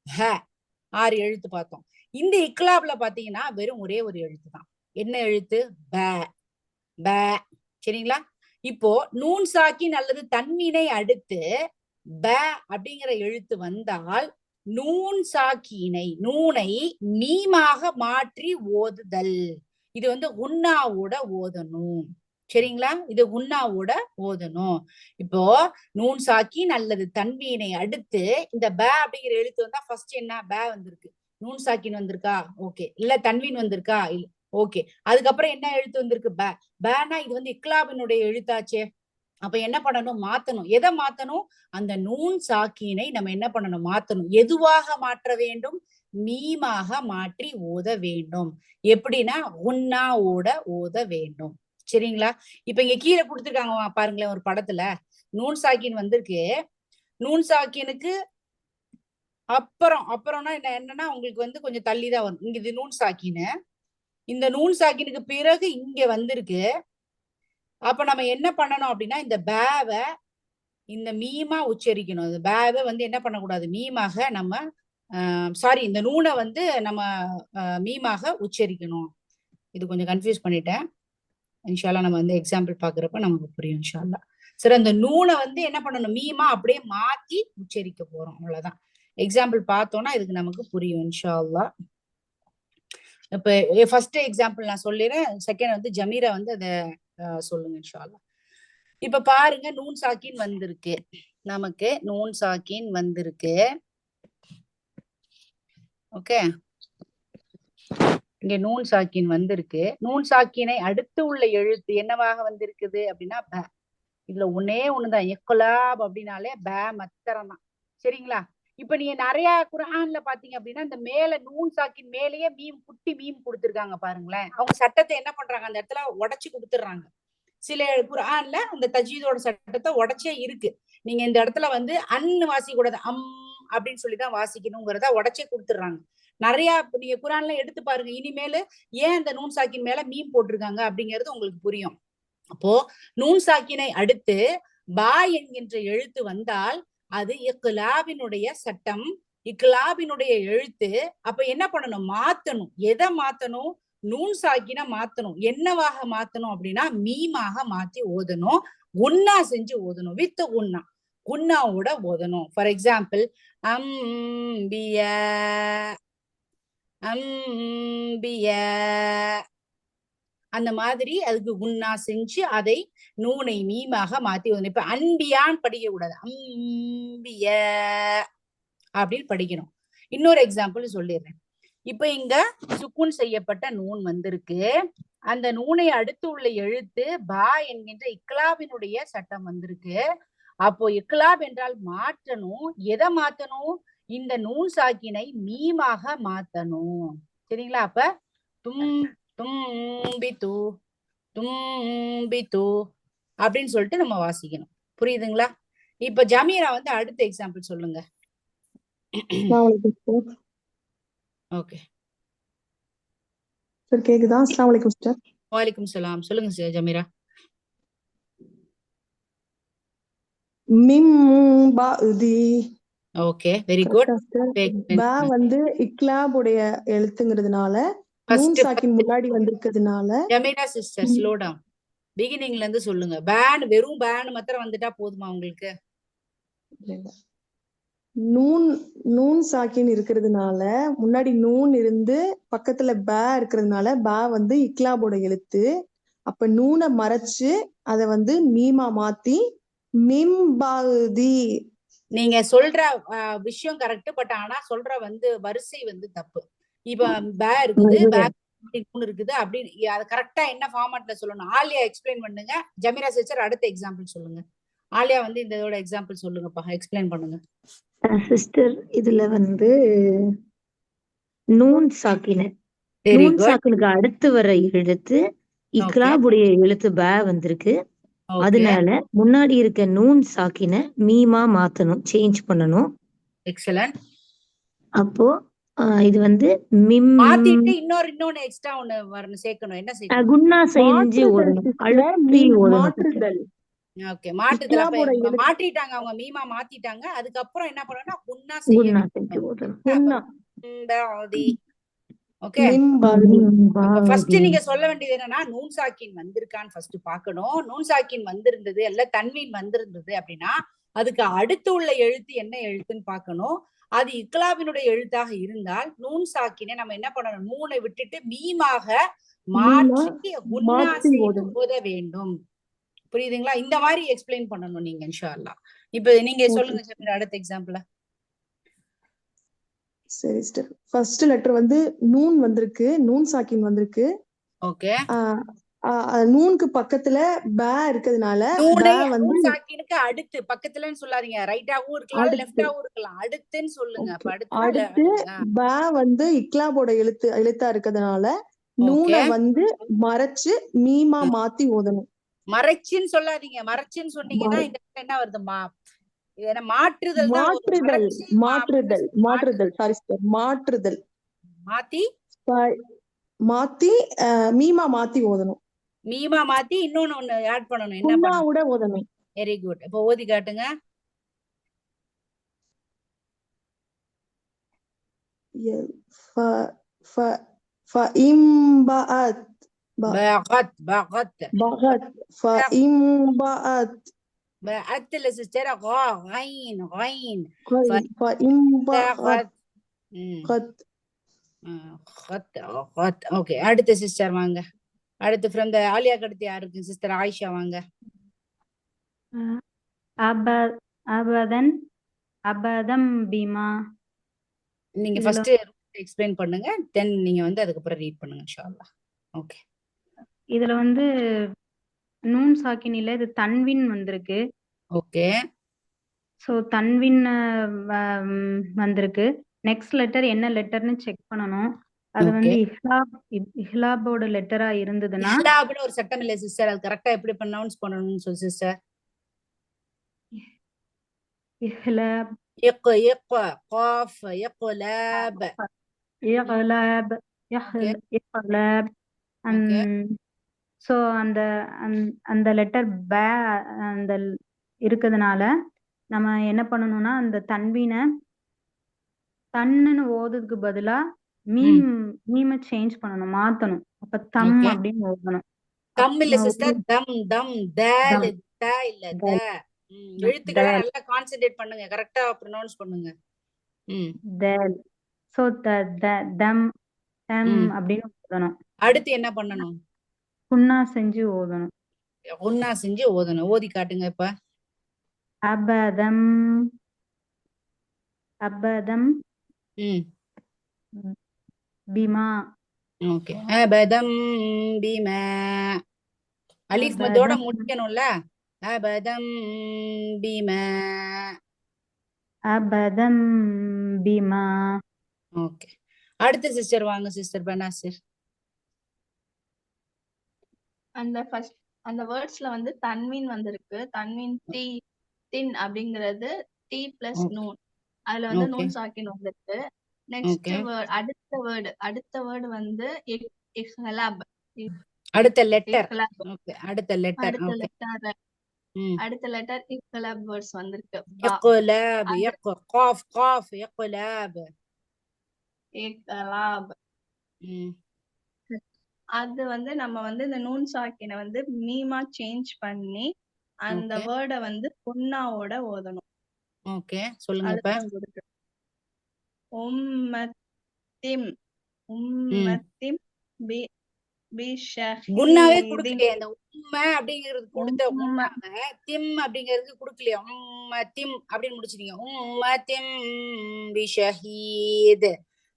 ஹ, 6 எழுத்து பார்த்தோம். இந்த இக்லாப்ல பாத்தீங்கன்னா வெறும் ஒரே ஒரு எழுத்து தான். என்ன எழுத்து? ப. ப. சரிங்களா? இப்போ நூன் சாக்கின் அல்லது தன்மீனை அடுத்து ப அப்படிங்கிற எழுத்து வந்தால் நூன் சாக்கினை, நூனை மீமாக மாற்றி ஓதுதல். இது வந்து உன்னாவோட ஓதணும். சரிங்களா? இது உன்னாவோட ஓதணும். இப்போ நூன் சாக்கின் அல்லது தன்வீனை அடுத்து இந்த ப அப்படிங்கிற எழுத்து வந்தா ஃபர்ஸ்ட் என்ன, ப வந்திருக்கு, நூன் சாக்கின் வந்திருக்கா, ஓகே. இல்ல தன்வீன் வந்திருக்கா, ஓகே. அதுக்கப்புறம் என்ன எழுத்து வந்திருக்கு, ப. பனா இது வந்து இக்லாபினுடைய எழுத்தாச்சே. அப்ப என்ன பண்ணணும், மாத்தணும். எதை மாத்தணும், அந்த நூன் சாக்கினை நம்ம என்ன பண்ணணும், மாத்தணும். எதுவாக மாற்ற வேண்டும், மீமாக மாற்றி ஓத வேண்டும். எப்படின்னா உன்னாவோட ஓத வேண்டும். சரிங்களா? இப்ப இங்க கீழே கொடுத்துருக்காங்க பாருங்களேன், ஒரு படத்துல நூன் சாக்கின் வந்திருக்கு. நூன் சாக்கினுக்கு அப்புறம்னா என்னன்னா உங்களுக்கு வந்து கொஞ்சம் தள்ளிதான் வரும். இங்க இது நூன் சாக்கின்னு, இந்த நூன் சாக்கினுக்கு பிறகு இங்க வந்திருக்கு. அப்ப நம்ம என்ன பண்ணணும் அப்படின்னா இந்த பேவை இந்த மீமா உச்சரிக்கணும். இந்த பேவை வந்து என்ன பண்ணக்கூடாது, மீமாக நம்ம சாரி இந்த நூனை வந்து நம்ம மீமாக உச்சரிக்கணும். இது கொஞ்சம் கன்ஃபியூஸ் பண்ணிட்டேன். இன்ஷால்லா நம்ம வந்து எக்ஸாம்பிள் பாக்குறப்ப நமக்கு புரியும் இன்ஷால்லா. சரி, அந்த நூனை வந்து என்ன பண்ணணும், மீமா அப்படியே மாத்தி உச்சரிக்க போறோம், அவ்வளவுதான். எக்ஸாம்பிள் பார்த்தோம்னா இதுக்கு நமக்கு புரியும் இன்ஷால்லா. இப்ப ஃபர்ஸ்ட் எக்ஸாம்பிள் நான் சொல்லிடுறேன், செகண்ட் வந்து ஜமீரா வந்து அதை சொல்லுங்க இன்ஷால்லா. இப்ப பாருங்க, நூன் சாக்கின் வந்திருக்கு, நமக்கு நூன் சாக்கின் வந்திருக்கு. ஓகே, இங்க நூன் சாக்கின் வந்திருக்கு. நூன் சாக்கினை அடுத்து உள்ள எழுத்து என்னவாக வந்திருக்குது அப்படின்னா ப. இதுல ஒன்னே ஒண்ணுதான், இக்லாப் அப்படின்னாலே ப மத்திரம் தான். சரிங்களா? இப்ப நீங்க நிறைய குர்ஆன்ல பாத்தீங்க அப்படின்னா இந்த மேல நூன் சாக்கின் மேலேயே மீம், குட்டி மீம் கொடுத்திருக்காங்க பாருங்களேன். அவங்க சட்டத்தை என்ன பண்றாங்க, அந்த இடத்துல உடைச்சு கொடுத்துடுறாங்க. சில குர்ஆன்ல அந்த தஜ்வீதோட சட்டத்தை உடைச்சே இருக்கு. நீங்க இந்த இடத்துல வந்து அன்னு வாசிக்க கூடாது, அப்படின்னு சொல்லிதான் வாசிக்கணுங்கிறத உடைச்சே கொடுத்துடுறாங்க. நிறைய நீங்க குர்ஆன்ல எடுத்து பாருங்க. இனிமேல் ஏன் அந்த நூன் சாக்கின் மேல மீம் போட்டிருக்காங்க அப்படிங்கிறது உங்களுக்கு புரியும். அப்போ நூன் சாக்கினை அடுத்து பா என்கின்ற எழுத்து வந்தால் அது இக்லாபினுடைய சட்டம், இக்லாபினுடைய எழுத்து. அப்ப என்ன பண்ணணும், மாத்தணும். எதை மாத்தணும், நூன் சாக்கின மாத்தணும். என்னவாக மாத்தணும் அப்படின்னா மீமாக மாத்தி ஓதணும், உன்னா செஞ்சு ஓதணும், வித் உன்னா, உன்னாவோட ஓதணும். ஃபார் எக்ஸாம்பிள் அம்பியா, அம்பியா, அந்த மாதிரி அதுக்கு உன்னா செஞ்சு அதை நூனை மீமாக மாத்தி ஓதணும். இப்ப அன்பியான்னு படிக்க கூடாது, அம்பிய அப்படின்னு படிக்கணும். இன்னொரு எக்ஸாம்பிள் சொல்லிடுறேன். இப்ப இங்க சுக்குன் செய்யப்பட்ட நூன் வந்திருக்கு. அந்த நூனை அடுத்து உள்ள எழுத்து பா என்கின்ற இக்லாபினுடைய சட்டம் வந்திருக்கு. அப்போ இக்லாப் என்றால் மாற்றணும். எதை மாத்தணும், இந்த நூன் சாக்கினை மீமாக மாத்தணும். சரிங்களா? அப்ப தும்பித்து, தும்பித்து அப்படின்னு சொல்லிட்டு நம்ம வாசிக்கணும். புரியுதுங்களா? இப்ப ஜமீரா வந்து அடுத்த எக்ஸாம்பிள் சொல்லுங்க. ஓகே சார், கேக்குதா? அஸ்ஸலாமு அலைக்கும் சார். வலைக்கும் சலாம். சொல்லுங்க ஜமீரா. மிம் பாதி. Okay, very good. பா வந்து இக்லாபுடைய எழுத்துங்கிறதுனால நூன் சாக்கின் முன்னாடி வந்திருக்கிறதுனால. ஜமீரா சிஸ்டர் ஸ்லோ டவுன், பிகினிங்ல இருந்து சொல்லுங்க. பேன், வெறும் பேன் மாத்திரம் வந்துட்டா போதுமா உங்களுக்கு? நூன் சாக்கின் இருக்கிறதுனால முன்னாடி நூன் இருந்து பக்கத்துல ப இருக்கிறதுனால பா வந்து இக்லாபோட எழுத்து. அப்ப நூனை மறைச்சு அதை வந்து மீமா மாத்தி மிம்பாதி. நீங்க சொல்ற விஷயம் கரெக்ட், பட் ஆனா சொல்ற வந்து வரிசை வந்து தப்பு. இப்ப பே இருக்குது, நூன் இருக்குது அப்படின்னு அது கரெக்டா என்ன ஃபார்மேட்ல சொல்லணும்? ஆலியா எக்ஸ்பிளைன் பண்ணுங்க. ஜமீரா சிஸ்டர் அடுத்த எக்ஸாம்பிள் சொல்லுங்க. ஆலியா வந்து இந்த இதோட எக்ஸாம்பிள் சொல்லுங்கப்பா, எக்ஸ்பிளைன் பண்ணுங்க. சிஸ்டர் இதுல வந்து நூன் சாக்கின வெரி நூன் குட். சாக்கினுக்கு அடுத்து வர எழுத்து இக்லாபுடைய எழுத்து ப வந்திருக்கு. ஓகே, அதனால முன்னாடி இருக்க நூன் சாக்கின மீமா மாத்தணும், சேஞ்ச் பண்ணணும். எக்ஸலன்ட். அப்போ இது வந்து மிம் மாத்திட்டு இன்னொன்னு எக்ஸ்ட்ரா ஒண்ணு வரணும், சேர்க்கணும். என்ன சேர்க்கணும்? குன்னா செஞ்சு மாற்றுதல் ஓடணும், sister, அழுத்தி ஓடணும் sister. மாற்றுதல். ஓகே, மாற்றுதல். அப்ப இக்லாபோட எழுத்து மாற்றிட்டாங்க, அவங்க மீமா மாத்திட்டாங்க. அதுக்கப்புறம் என்ன பண்ணணும்னா குன்னா செய்ய குன்னா வேண்டும். செஞ்சு ஓடணும். குன்னா ஓகே, மிம்பாதி. ஃபர்ஸ்ட் நீங்க சொல்ல வேண்டியது என்னன்னா நூன் சாக்கின் வந்திருக்கான்னு ஃபர்ஸ்ட் பார்க்கணும். நூன் சாக்கின் வந்திருந்தது அல்ல தன்வீன் வந்திருந்தது அப்படின்னா அதுக்கு அடுத்து உள்ள எழுத்து என்ன எழுத்துன்னு பார்க்கணும். அது இக்லாபினுடைய எழுத்தாக இருந்தால் நூன் சாக்கினை நம்ம என்ன பண்ணணும்? நூனை விட்டுட்டு மீமாக மாற்றி குன்னா மாற்றி செய்து ஓதணும். ஓத வேண்டும். புரியுதுங்களா? இந்த மாதிரி எக்ஸ்பிளைன் பண்ணணும் நீங்க இன்ஷா அல்லாஹ். இப்ப நீங்க சொல்லுங்க ஜமீரா, அடுத்த எக்ஸாம்பிள். சரி சிஸ்டர். ஃபர்ஸ்ட் லெட்டர் வந்து நூன் வந்திருக்கு, நூன் சாக்கின் வந்திருக்கு. ஓகே, நூனுக்கு பக்கத்துல ப இருக்கிறதுனால நூனை ப வந்து நூன் சாக்கினுக்கு அடுத்து, பக்கத்துலன்னு சொல்லாதீங்க. ரைட்டாவும் இருக்கலாம், அடுத்து. லெஃப்டாவும் இருக்கலாம். அடுத்துன்னு சொல்லுங்க. அப்ப அடுத்துனா அடுத்து ப வந்து இக்லாபோட எழுத்தா இருக்கிறதுனால நூனை வந்து மறைச்சு மீமா மாத்தி ஓதணும். மறைச்சுன்னு சொல்லாதீங்க. மறைச்சுன்னு சொன்னீங்கன்னா இந்த இடத்துல என்ன வருது? இது என்ன? மாற்றுதல் தான் வரும். மாற்றுதல் மறைச்சு மாற்றுதல் மாற்றுதல் சாரி சிஸ்டர், மாற்றுதல். மாத்தி மாத்தி மீமா மாத்தி ஓதணும். மீமா மாத்தி இன்னொன்னு ஒண்ணு ஆட் பண்ணணும். என்ன பண்ணணும்? குன்னாவோட ஓதணும். Very good. இப்ப ஓதி காட்டுங்க. فإنبأت بغت بغت بغت فإنبأت بغت لسستر غا غين غين فإنبأت قد خط خط. ஓகே, அடுத்த சிஸ்டர் வாங்க. அடுத்து ஃப்ரம் தி ஆலியா அடுத்து யாருக்கு? சிஸ்டர் ஆயிஷா வாங்க. அபதன் அபதம் பீமா. நீங்க ஃபர்ஸ்ட் எக்ஸ்பிளைன் பண்ணுங்க, தென் நீங்க வந்து அதுக்கு அப்புறம் ரீட் பண்ணுங்க இன்ஷா அல்லாஹ். ஓகே, இதுல வந்து நூன் சாக்கின் இல்ல, இது தன்வின் வந்திருக்கு. ஓகே, சோ தன்வின் வந்திருக்கு. நெக்ஸ்ட் லெட்டர் என்ன லெட்டர்னு செக் பண்ணணும். அது வந்து இஹ்லாபோட லெட்டரா இருந்ததுன்னா இஹ்லாப்னு ஒரு சட்டம் இல்ல சிஸ்டர். அது கரெக்ட்டா எப்படி ப்ரொனவுன்ஸ் பண்ணணும்னு சொல்லு சிஸ்டர். இஹ்லாப் قاف يقلاب இஹ்லாப் இஹ்லாப். சோ அந்த லெட்டர் ப அந்த இருக்கிறதுனால நம்ம என்ன பண்ணணும்னா அந்த தன்வீனை தன்னுன்னு ஓதுறதுக்கு பதிலா மீம சேஞ்ச் பண்ணணும், மாத்தணும். அப்ப தம் அப்படின்னு ஓதணும். தம் இல்ல சிஸ்டர், தம் தம் தால் த இல்ல த. எழுத்துக்களை நல்லா கான்சென்ட்ரேட் பண்ணுங்க, கரெக்ட்டா ப்ரொனவுன்ஸ் பண்ணுங்க. தால். சோ தம் தம் அப்படின்னு ஓதணும். அடுத்து என்ன பண்ணணும்? குன்னா செஞ்சு ஓதணும். குன்னா செஞ்சு ஓதணும். ஓதி காட்டுங்க இப்ப. அபதம் அபதம் பிமா. ஓகே, அபதம் பிமா. அலிஃப் மத்தோட முடிக்கணும்ல. அபதம் பிமா அபதம் பிமா. ஓகே, அடுத்த சிஸ்டர் வாங்க. சிஸ்டர் பனாசிர். அந்த வேர்ட்ஸ்ல வந்து தன்வீன் வந்திருக்கு. தன்வீன் தின் அப்படிங்கிறது டி பிளஸ் நூன். அதுல வந்து நூன் சாக்கின் வந்திருக்கு. நெக்ஸ்ட் அடுத்த வேர்டு வந்து இஹ்லாப். அடுத்த லெட்டர். ஓகே, அடுத்த லெட்டர். அடுத்த லெட்டர் இஹ்லாப் வேர்ட்ஸ் வந்திருக்கு. இஹ்லாப் காஃப் காஃப் இஹ்லாப் இஹ்லாப். அது வந்து நம்ம வந்து இந்த நூன் சாக்கினை வந்து மீமா சேஞ்ச் பண்ணி அந்த வேர்டை வந்து குன்னாவோட ஓதணும். ஓகே, சொல்லுங்க இப்ப. உம்மத்திம் உம்மத்திம் குன்னாவே குடுக்கலையே. அந்த உம்ம அப்படிங்கிறது கொடுத்த குன்னாவை திம் அப்படிங்கிறது குடுக்கலையா? உம்மத்திம் அப்படின்னு முடிச்சிட்டீங்க. உம்மத்திம் பிஷஹீத்.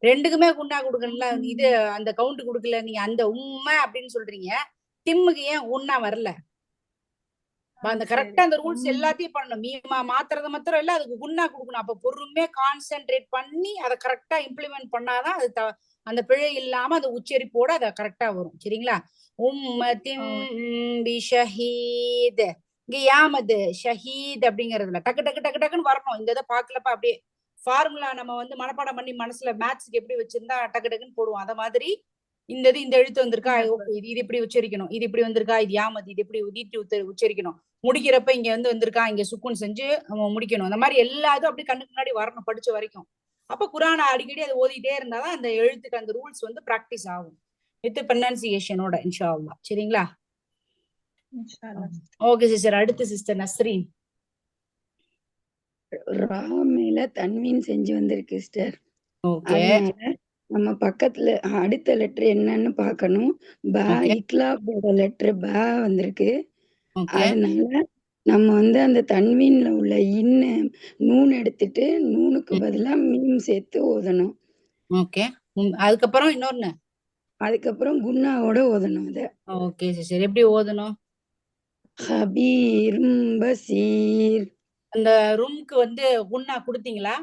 ரெண்டுக்குமே குன்னா கொடுக்கல, இது அந்த கவுண்ட் கொடுக்கல, நீங்க அந்த உம்மை அப்படின்னு சொல்றீங்க. திம்முக்கு ஏன் உன்னா வரல? அந்த கரெக்டா அந்த ரூல்ஸ் எல்லாத்தையும் பண்ணணும். மீமா மாத்துறது மாத்திரம் இல்ல, அதுக்கு குன்னா கொடுக்கணும். அப்ப பொறுமையா கான்சென்ட்ரேட் பண்ணி அதை கரெக்டா இம்ப்ளிமெண்ட் பண்ணாதான் அது அந்த பிழை இல்லாம அந்த உச்சரிப்போட அதை கரெக்டா வரும். சரிங்களா? உம்மத்தின் பிஷஹீத். இங்க யாமது ஷஹீத் அப்படிங்கறதுல டக்கு டக்கு டக்கு டக்குன்னு வரணும். இந்த இதை பாக்கலப்ப அப்படியே ஃபார்முலா நம்ம வந்து மனப்பாடம் பண்ணி மனசுல மேத்ஸ்க்கு எப்படி வச்சிருந்தா டக்கு டக்குன்னு போடுவோம். அத மாதிரி இந்த எழுத்து வந்திருக்கா, இது இப்படி உச்சரிக்கணும், இது இப்படி வந்திருக்கா, இது யாமது, இது இப்படி உதிட்டு உச்சரிக்கணும். முடிக்கிறப்ப இங்க வந்திருக்கா, இங்க சுக்குன் செஞ்சு முடிக்கணும். அந்த மாதிரி எல்லாத்தும் அப்படி கண்ணுக்கு முன்னாடி வரணும் படிச்ச வரைக்கும். அப்ப குரானை அடிக்கடி அதை ஓதிட்டே இருந்தாதான் அந்த எழுத்துக்கு அந்த ரூல்ஸ் வந்து பிராக்டிஸ் ஆகும் வித் ப்ரொனன்சியேஷனோட, இன்ஷா அல்லாஹ். சரிங்களா? Okay sister. அடுத்து சிஸ்டர் நஸ்ரீன். ரா மேல தன்வீன் செஞ்சு வந்திருக்கு சிஸ்டர். ஓகே, அதனால நம்ம பக்கத்துல அடுத்த லெட்டர் என்னன்னு பார்க்கணும். ப இக்லாபோட லெட்டர் ப வந்திருக்கு. அதனால நம்ம வந்து அந்த தன்வீன்ல உள்ள நூன் எடுத்துட்டு நூனுக்கு பதிலா மீம் சேர்த்து ஓதணும். ஓகே. அதுக்கப்புறம் இன்னொன்னு, அதுக்கப்புறம் குன்னாவோட ஓதணும் அத. Okay sister. எப்படி ஓதணும்? ஹபீரும் பசீர். அந்த ரூம்க்கு வந்து குன்னா கொடுத்தீங்களா?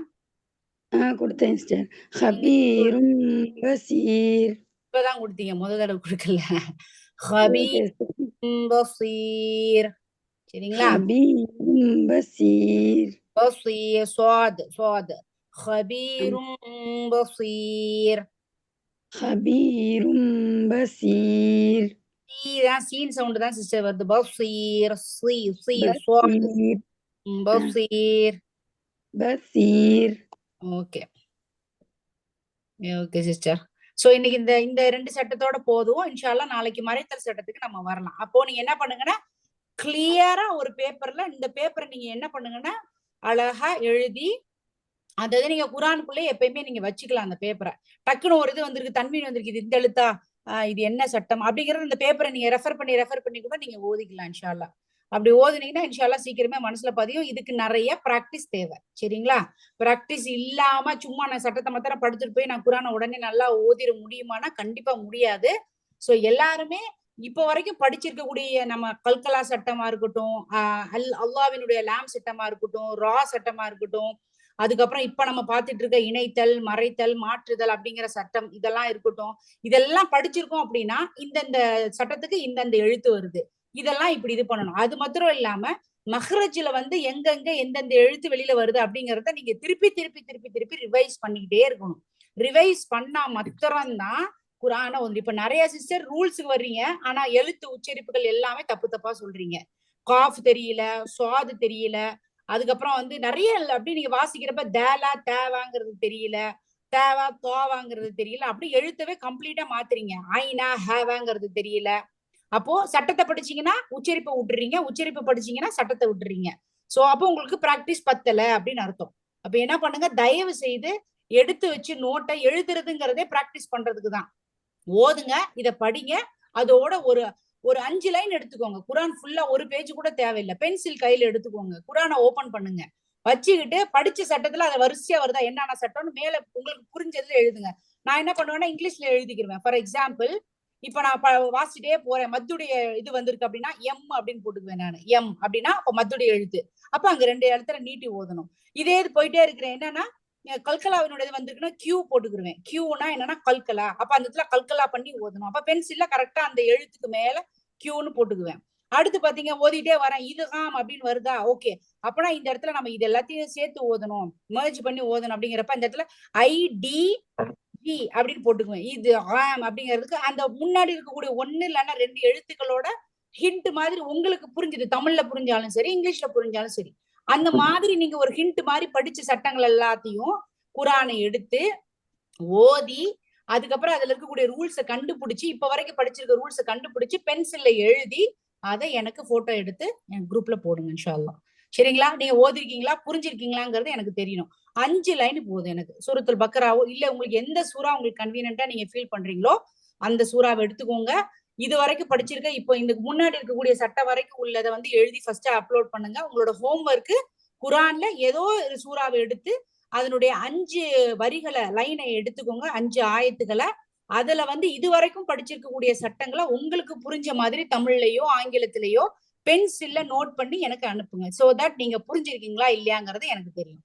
கொடுத்தேன் சிஸ்டர். ஹபீரும் பசீர். இப்பதான் கொடுத்தீங்க, முத தடவை கொடுக்கல. ஹபீரும் பசீர். சரிங்களா? ஹபீரும் பசீர். பசீர் صاد صاد ஹபீரும் பசீர். ஹபீரும் பசீர். தான் சீன் சவுண்ட் தான் சிஸ்டர் வருது. பசீர் சி சி صاد பசீர் பசீர். Okay okay sister. சோ இன்னைக்கு இந்த ரெண்டு சட்டத்தோட போதும். இன்ஷால்லா நாளைக்கு மறைத்தல் சட்டத்துக்கு நம்ம வரலாம். அப்போ நீங்க என்ன பண்ணுங்கன்னா, கிளியரா ஒரு பேப்பர்ல இந்த பேப்பரை நீங்க என்ன பண்ணுங்கன்னா அழகா எழுதி அதாவது நீங்க குரானுக்குள்ளே எப்பயுமே நீங்க வச்சுக்கலாம். அந்த பேப்பரை டக்குன்னு ஒரு இது வந்திருக்கு, தன்வீன் வந்திருக்கு, இது இந்த எழுத்தா, இது என்ன சட்டம் அப்படிங்கறது இந்த பேப்பரை நீங்க ரெஃபர் பண்ணி கூட நீங்க ஓதிக்கலாம் இன்ஷால்லா. அப்படி ஓதுனீங்கன்னா இன்ஷால்லா சீக்கிரமே மனசுல பதியும். இதுக்கு நிறைய பிராக்டிஸ் தேவை. சரிங்களா? பிராக்டிஸ் இல்லாம சும்மா நான் சட்டத்தை மாத்திரம் படுத்துட்டு போய் நான் குரானை உடனே நல்லா ஓதிட முடியுமானா கண்டிப்பா முடியாது. சோ எல்லாருமே இப்ப வரைக்கும் படிச்சிருக்கக்கூடிய நம்ம கல்கலா சட்டமா இருக்கட்டும், அல்லாஹ்வினுடைய லாம் சட்டமா இருக்கட்டும், ரா சட்டமா இருக்கட்டும், அதுக்கப்புறம் இப்ப நம்ம பார்த்துட்டு இருக்க இணைத்தல், மறைத்தல், மாற்றுதல் அப்படிங்கிற சட்டம், இதெல்லாம் இருக்கட்டும், இதெல்லாம் படிச்சிருக்கோம் அப்படின்னா இந்தந்த சட்டத்துக்கு இந்தந்த எழுத்து வருது, இதெல்லாம் இப்படி இது பண்ணணும். அது மாத்திரம் இல்லாம மஹ்ரஜ்ல வந்து எங்கெங்க எந்தெந்த எழுத்து வெளியில வருது அப்படிங்கறத நீங்க திருப்பி திருப்பி திருப்பி திருப்பி ரிவைஸ் பண்ணிக்கிட்டே இருக்கணும். ரிவைஸ் பண்ணா மாத்திரம்தான் குரான வந்து. இப்ப நிறைய சிஸ்டர் ரூல்ஸுக்கு வர்றீங்க, ஆனா எழுத்து உச்சரிப்புகள் எல்லாமே தப்பு தப்பா சொல்றீங்க. காஃப் தெரியல, சுவாது தெரியல, அதுக்கப்புறம் வந்து நிறைய அப்படி நீங்க வாசிக்கிறப்ப தேலா தேவாங்கிறது தெரியல, தேவா தோவாங்கிறது தெரியல, அப்படி எழுத்தவே கம்ப்ளீட்டா மாத்துறீங்க. ஐனா ஹேவாங்கிறது தெரியல. அப்போ சட்டத்தை படிச்சீங்கன்னா உச்சரிப்பை விட்டுறீங்க, உச்சரிப்பை படிச்சீங்கன்னா சட்டத்தை விட்டுறீங்க. சோ அப்போ உங்களுக்கு பிராக்டிஸ் பத்தல அப்படின்னு அர்த்தம். அப்ப என்ன பண்ணுங்க, தயவு செய்து எடுத்து வச்சு நோட்டை எழுதுறதுங்கிறதே பிராக்டிஸ் பண்றதுக்கு தான். ஓதுங்க, இத படிங்க, அதோட ஒரு 5 லைன் எடுத்துக்கோங்க. குரான் ஃபுல்லா ஒரு பேஜ் கூட தேவையில்லை. பென்சில் கையில எடுத்துக்கோங்க, குரானை ஓபன் பண்ணுங்க, வச்சுக்கிட்டு படிச்ச சட்டத்துல அதை வரிசையா வருதா என்னென்ன சட்டம்னு மேல உங்களுக்கு புரிஞ்சதுல எழுதுங்க. நான் என்ன பண்ணுவேன்னா இங்கிலீஷ்ல எழுதிக்கிருவேன். ஃபார் எக்ஸாம்பிள், இப்ப நான் வாசிட்டே போறேன், மத்துடைய இது வந்திருக்கு அப்படின்னா எம் அப்படின்னு போட்டுக்குவேன். நான் எம் அப்படின்னா அப்ப மத்துடைய எழுத்து, அப்ப அங்க 2 இடத்துல நீட்டி ஓதணும். இதே இது போயிட்டே இருக்கிறேன், என்னன்னா கல்கலாவினுடைய வந்திருக்குன்னா கியூ போட்டுக்கிருவேன். கியூனா என்னன்னா கல்கலா, அப்ப அந்த இடத்துல கல்கலா பண்ணி ஓதணும். அப்ப பென்சில்ல கரெக்டா அந்த எழுத்துக்கு மேல கியூன்னு போட்டுக்குவேன். அடுத்து பாத்தீங்க ஓதிட்டே வரேன், இதுகாம் அப்படின்னு வருதா, ஓகே, அப்பனா இந்த இடத்துல நம்ம இது எல்லாத்தையும் சேர்த்து ஓதணும், மர்ஜ் பண்ணி ஓதணும். அப்படிங்கிறப்ப இந்த இடத்துல ஐடி ஜி அப்படின்னு போட்டுக்குவேன். இது ஆம் அப்படிங்கிறதுக்கு அந்த முன்னாடி இருக்கக்கூடிய 1 இல்லைன்னா 2 எழுத்துக்களோட ஹிண்ட் மாதிரி உங்களுக்கு புரிஞ்சுது. தமிழ்ல புரிஞ்சாலும் சரி, இங்கிலீஷ்ல புரிஞ்சாலும் சரி, அந்த மாதிரி நீங்க ஒரு ஹிண்ட் மாதிரி படிச்ச சட்டங்கள் எல்லாத்தையும் குரானை எடுத்து ஓதி, அதுக்கப்புறம் அதுல இருக்கக்கூடிய ரூல்ஸை கண்டுபிடிச்சு, இப்ப வரைக்கும் படிச்சிருக்க ரூல்ஸை கண்டுபிடிச்சு பென்சில்ல எழுதி அதை எனக்கு போட்டோ எடுத்து என் குரூப்ல போடுங்க இன்ஷா அல்லாஹ். சரிங்களா? நீங்க ஓதிருக்கீங்களா, புரிஞ்சிருக்கீங்களாங்கிறது எனக்கு தெரியணும். 5 லைன் போதும் எனக்கு. சூரத்துல் பக்கராவோ இல்ல உங்களுக்கு எந்த சூறா உங்களுக்கு கன்வீனியன்ட்டா நீங்க ஃபீல் பண்றீங்களோ அந்த சூறாவை எடுத்துக்கோங்க. இது வரைக்கும் படிச்சிருக்க இப்போ இந்த முன்னாடி இருக்கக்கூடிய சட்டம் வரைக்கும் உள்ளதை வந்து எழுதி ஃபர்ஸ்ட் அப்லோட் பண்ணுங்க. உங்களோட ஹோம்ஒர்க்கு குரான்ல ஏதோ ஒரு சூறாவை எடுத்து அதனுடைய 5 வரிகளை லைனை எடுத்துக்கோங்க, 5 ஆயத்துக்களை. அதுல வந்து இதுவரைக்கும் படிச்சிருக்கக்கூடிய சட்டங்களை உங்களுக்கு புரிஞ்ச மாதிரி தமிழ்லயோ ஆங்கிலத்திலேயோ பென்சில்ல நோட் பண்ணி எனக்கு அனுப்புங்க. சோ தட் நீங்க புரிஞ்சிருக்கீங்களா இல்லையாங்கிறது எனக்கு தெரியும்.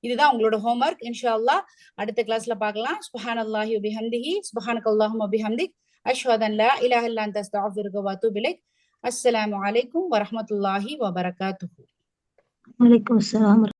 இதுதான் உங்களோட ஹோம்ஒர்க். இன்ஷா அல்லாஹ் அடுத்த கிளாஸ்ல பார்க்கலாம். சுப்ஹானல்லாஹி வ பிஹம்திஹி சுப்ஹானக்கல்லாஹும்ம வ பிஹம்திக் அஷ்ஹது அன் லா இலாஹா இல்லா அன்த அஸ்தக்ஃபிருக வ அத்தூபு இலைக். அஸ்ஸலாமு அலைக்கும் வ ரஹ்மத்துல்லாஹி வ பரகாத்துஹு. வலைக்கும் அஸ்ஸலாம்.